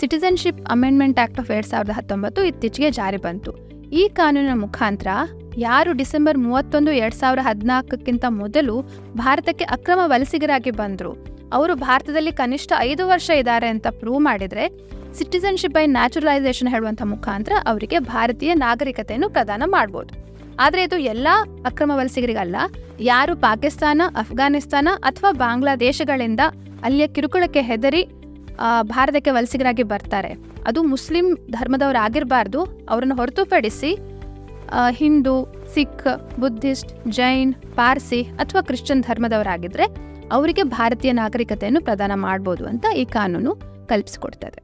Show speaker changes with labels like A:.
A: Citizenship amendment act of 2019 ಇತ್ತೀಚೆಗೆ ಜಾರಿ ಬಂತು. ಈ ಕಾನೂನಿನ ಮುಖಾಂತರ ಯಾರು ಡಿಸೆಂಬರ್ 31, 2014ಕ್ಕಿಂತ ಮೊದಲು ಭಾರತಕ್ಕೆ ಅಕ್ರಮ ವಲಸಿಗರಾಗಿ ಬಂದರು, ಅವರು ಭಾರತದಲ್ಲಿ ಕನಿಷ್ಠ 5 ವರ್ಷ ಇದ್ದಾರೆ ಅಂತ ಪ್ರೂವ್ ಮಾಡಿದರೆ ಸಿಟಿಸನ್ಶಿಪ್ ಬೈ ನ್ಯಾಚುರಲೈಸೇಷನ್ ಹೇಳುವಂಥ ಮುಖಾಂತರ ಅವರಿಗೆ ಭಾರತೀಯ ನಾಗರಿಕತೆಯನ್ನು ಪ್ರದಾನ ಮಾಡ್ಬೋದು. ಆದರೆ ಇದು ಎಲ್ಲ ಅಕ್ರಮ ವಲಸಿಗರಿಗಲ್ಲ. ಯಾರು ಪಾಕಿಸ್ತಾನ, ಅಫ್ಘಾನಿಸ್ತಾನ ಅಥವಾ ಬಾಂಗ್ಲಾದೇಶಗಳಿಂದ ಅಲ್ಲಿಯ ಕಿರುಕುಳಕ್ಕೆ ಹೆದರಿ ಭಾರತಕ್ಕೆ ವಲಸಿಗರಾಗಿ ಬರ್ತಾರೆ, ಅದು ಮುಸ್ಲಿಂ ಧರ್ಮದವರಾಗಿರಬಾರ್ದು. ಅವರನ್ನು ಹೊರತುಪಡಿಸಿ ಹಿಂದೂ, ಸಿಖ್, ಬುದ್ಧಿಸ್ಟ್, ಜೈನ್, ಪಾರ್ಸಿ ಅಥವಾ ಕ್ರಿಶ್ಚಿಯನ್ ಧರ್ಮದವರಾಗಿದ್ದರೆ ಅವರಿಗೆ ಭಾರತೀಯ ನಾಗರಿಕತೆಯನ್ನು ಪ್ರದಾನ ಮಾಡ್ಬೋದು ಅಂತ ಈ ಕಾನೂನು ಕಲ್ಪಿಸಿಕೊಡ್ತದೆ.